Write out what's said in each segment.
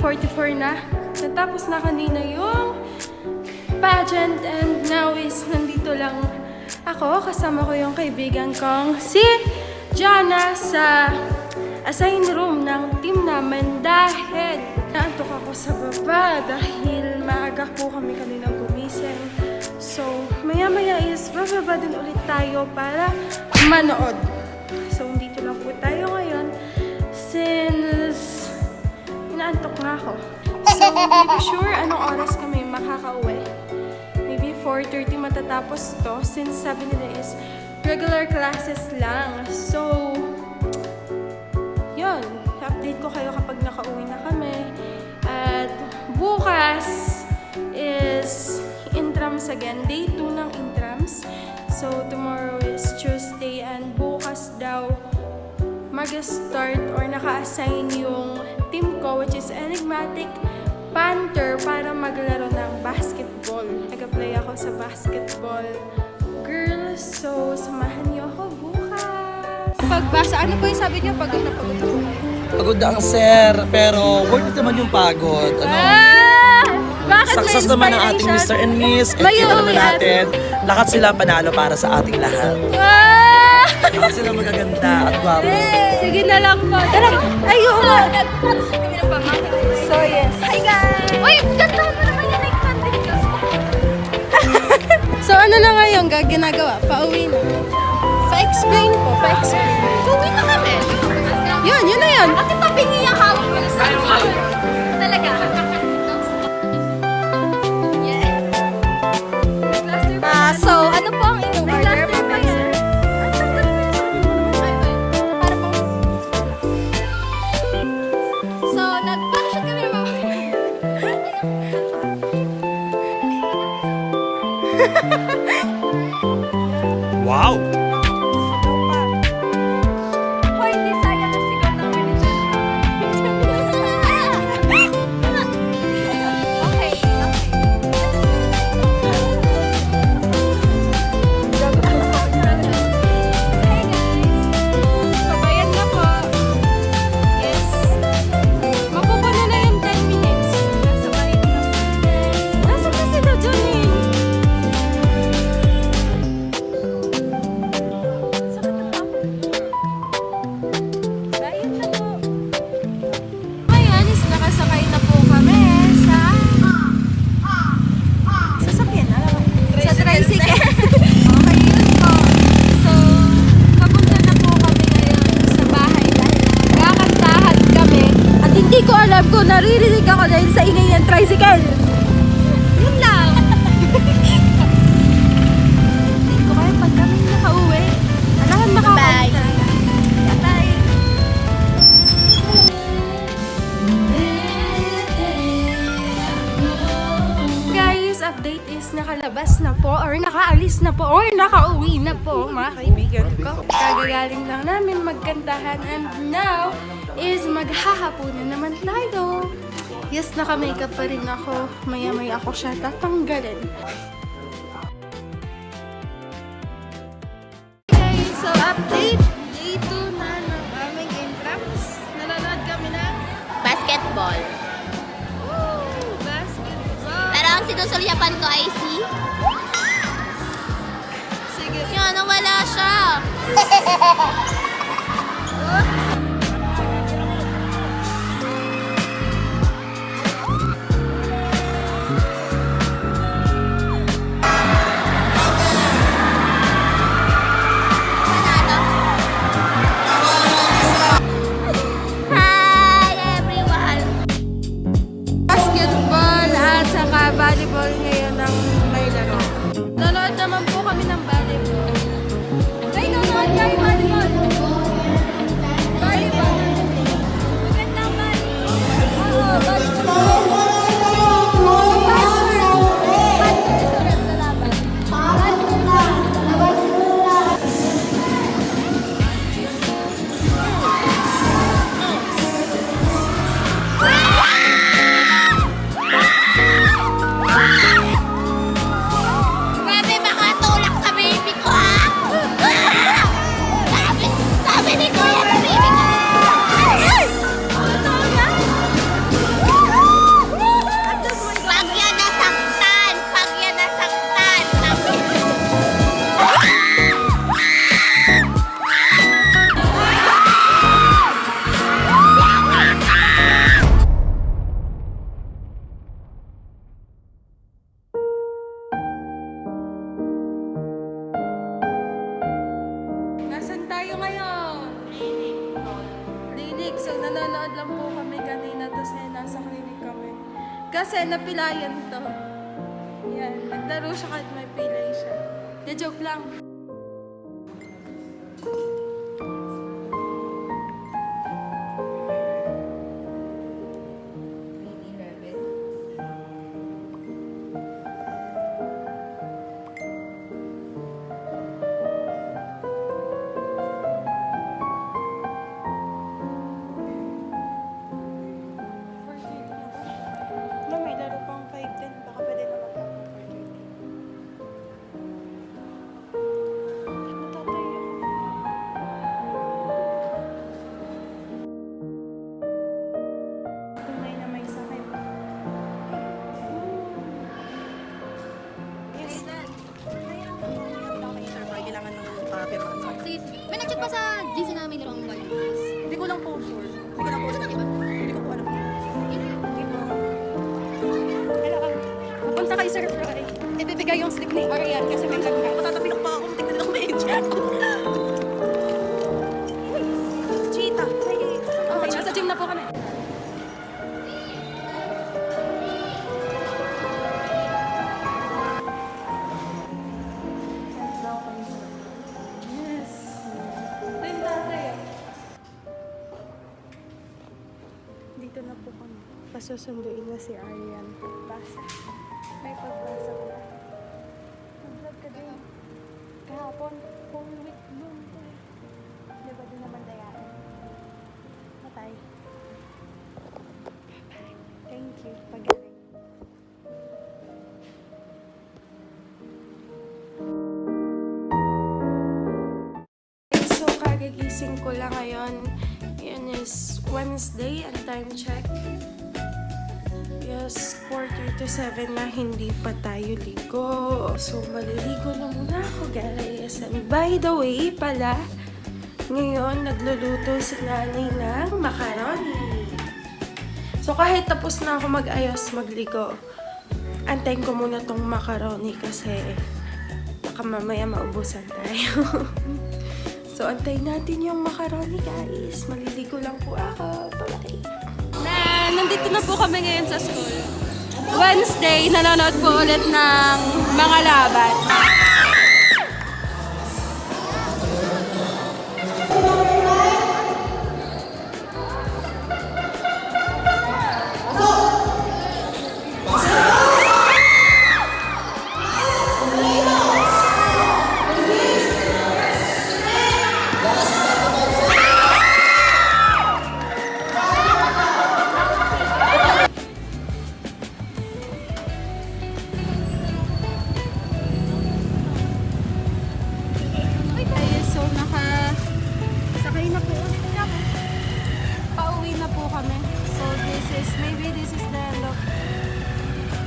9:44 na. Natapos na kanina yung pageant and now is nandito lang ako. Kasama ko yung kaibigan kong si Jana sa assign room ng team namin dahil naantok ako sa baba dahil maaga po kami kaninang gumising. So, maya-maya is bababa din ulit tayo para manood. So, dito lang po tayo ngayon since inaantok nga ako. So, hindi ko sure anong oras kami makakauwi. Maybe 4:30 matatapos to since sabi nila is regular classes lang. So, yun. Update ko kayo kapag nakauwi na kami. At bukas is intrams again. Day 2 ng intrams. So, tomorrow is Tuesday and bukas daw mag-start or naka-assign yung team ko which is Enigmatic Panther para maglaro ng basketball. Nag-apply ako sa basketball girls. So, samahan niyo ako bukas. Pagbasa, ano po yung sabi niyo? Pagod na pagod ako. Pagod ang sir, pero worth it naman yung pagod. Ano? Bakit Success naman ang ating Mr. and Miss. And kita naman natin, lahat sila panalo para sa ating lahat. Lahat sila magaganda at gwapo. Sige na lang po. Tara, ayun. So, yes. Hi guys! Uy, ganda mo naman yung nag-content ka. So, ano na ngayon ginagawa? Pauwi na. Pa-explain po, pa-explain. Uwi na kami. Yun na yun. Bakit tabingi ang hawak mo na sa akin? Talaga. So, ano po ang inyong order? Mamaya. So, nag-parachute kami ng mamaya. Wow! Hoy, hindi sayang na sigaw namin ni Jen. Okay, Kabayan na po. Yes. Mapupuno na yung 10 minutes. Nasa bahay na. Nasa na sila dyan eh. Bayan na po. Ngayon is nakasakay na po kami sa sasakyan. Alam mo? Sa tricycle. Okay, yun po. So, papunta na po kami ngayon sa bahay dahil kakantahan kami. At hindi ko alam kung naririnig ako dahil sa ingay ng tricycle. Yun lang. Hindi ko kaya pag kami nakauwi. Alahan makakauwi na. Bye. Guys, update is nakalabas na po or nakaalis na po or nakauwi na po mga kaibigan ko. Kagagaling lang namin magkantahan and now is maghahaponan naman tayo. Yes, naka-makeup pa rin ako. Maya-maya ako siya tatanggalin. Okay, so update. Day 2 na ng aming intrams. Nanonood kami ng basketball. basketball. Pero ang sinusulyapan ko ay si... Sige. Yan, nawala siya. Hi, everyone. Basketball at saka volleyball ngayon ang may laro. Nanood naman po kami ng volleyball. Ay, nanonood kayo, volleyball. kayo ngayon? Clinic. So, nanonood lang po kami kanina. Tapos nasa clinic kami. Kasi napilayan to. Yan. Naglaro siya kahit may pilay siya. De joke lang. No, may laro pang 5:10. Baka pwede na mag-ako. Natatayo ako. Tunay na may sakit. Yes. Kailangan ng pirma. Sige, may nag-chat pa sa GC namin ni Rongbal. Hindi ko lang po sure. Hindi ko lang po Ano alam. na, di ba? Hindi ko po alam. Pupunta kay Sir Fry. Ibibigay yung slip ni Arian kasi may lagnat. Matatapilok pa ako. Tignan ako may agent. Cheetah. Okay, nasa gym na po kami. Yes. Ito yung tatay ah. Dito na po kami. Pasusunduin na si Arian. Pagbasa. May pagbasa ko na. Nag-vlog ka din. Kahapon, whole week doon ko eh. Di ba din naman dayaan? Matay. Bye-bye. Thank you. Pagaling. So, kagagising ko lang ngayon. Yan is Wednesday and time check. Yes, 6:45 na, hindi pa tayo ligo. So, maliligo na muna ako, guys. And by the way pala, ngayon, nagluluto si nanay ng macaroni. So, kahit tapos na ako mag-ayos, magligo, antayin ko muna tong macaroni kasi baka mamaya maubusan tayo. So, antayin natin yung macaroni, guys. Maliligo lang po ako. Bye-bye. Nandito na po kami ngayon sa school. Wednesday, nanonood po ulit ng mga laban. Ay, so sakay na po. Pauwi na po kami. So maybe this is the end of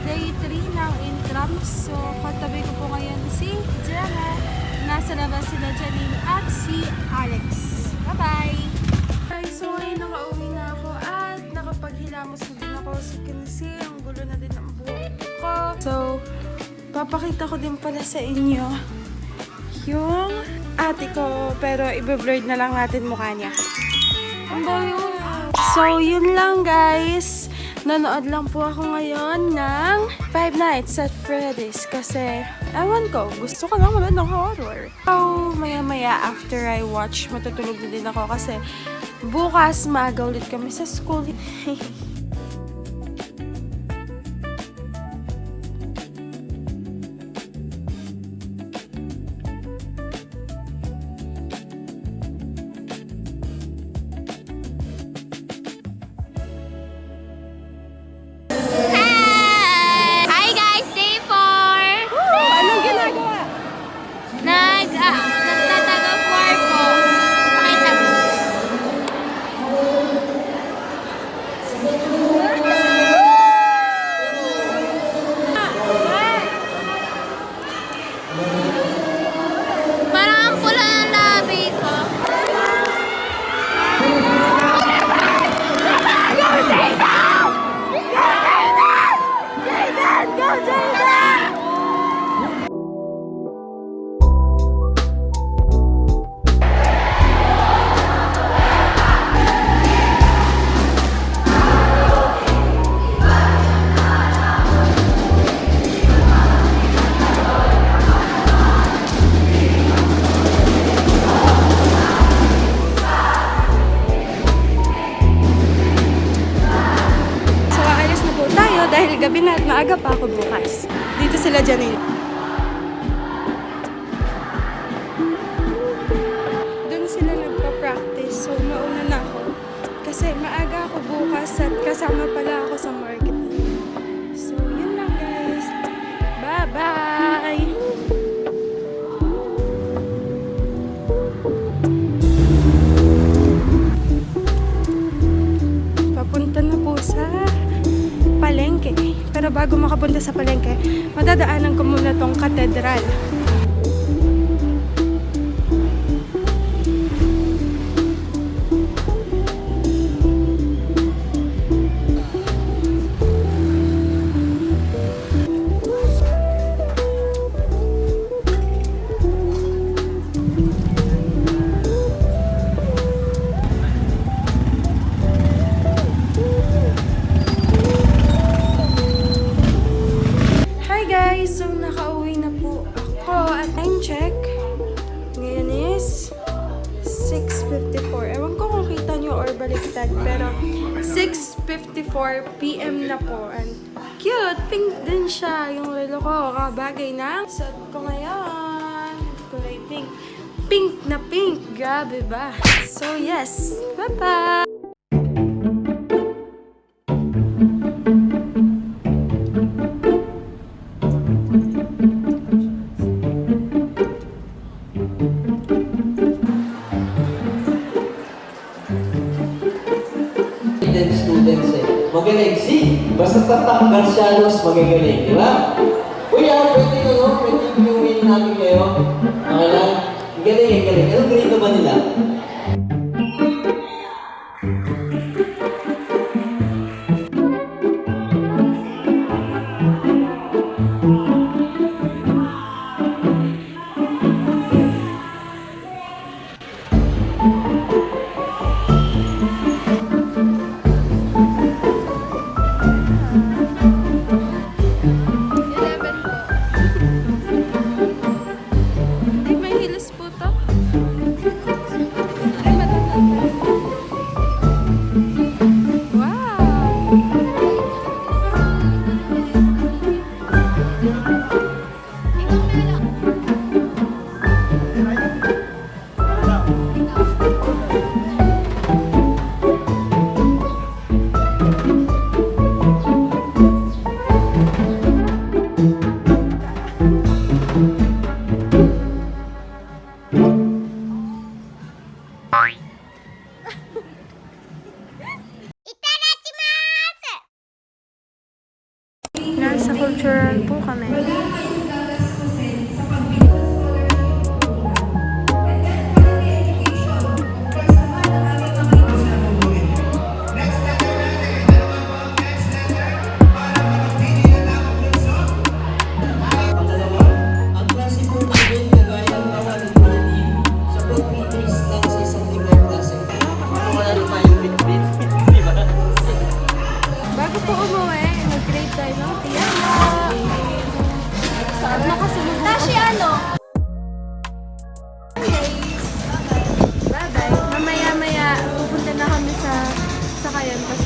day 3 ng intrams. So katabi ko po ngayon si Jenna. Nasa labas sila Janine at si Alex. Bye-bye! Ay, so ngayon nakauwi na ako at nakapaghilamos na din ako. So kasi ang gulo na din ang buhok ko. So, papakita ko din pala sa inyo yung ate ko, pero i-blurred na lang natin mukha niya. Ang bayo. So, yun lang guys. Nanood lang po ako ngayon ng Five Nights at Freddy's kasi, ewan ko, gusto ko lang manood ng horror. So, maya-maya after I watch, matutulog na din ako kasi bukas maaga ulit kami sa school. Hi guys, day 4! Anong ginagawa? Nagtatag of war po. Pakita mo. maaga pa ako bukas. Dito sila Janine. Doon sila nagpa-practice, so mauna na ako. Kasi maaga ako bukas at kasama pala ako sa marketing. So, yun lang guys. Bye-bye! Papunta na po sa palengke. Pero bago makapunta sa palengke, madadaanan ko muna tong katedral. Guys, so nakauwi na po ako at time check. Ngayon is 6:54. Ewan ko kung kita nyo or baliktad, pero 6:54 PM na po. And cute! Pink din siya. Yung relo ko, kabagay na. Suot ko ngayon. Kulay pink. Pink na pink. Grabe ba? So yes. Bye-bye! Students magaling. See, basta tatak Garcianos magagaling, di ba? Kuya, pwede ko, no? Pwede viewin namin kayo. Okay lang? Galing, galing. Anong grade na ba nila? Nasa cultural po kami. Ang klase po namin kagaya ng nawa ni Manny sa pag-fitness lang sa isang libang klase. Wala rin tayong bit-bit, di ba? Bago po umuwi, nag-grade tayo ng piano. At nakasunod na Tashi ano? Bye-bye. Mamaya-maya, pupunta na kami sa sakayan kasi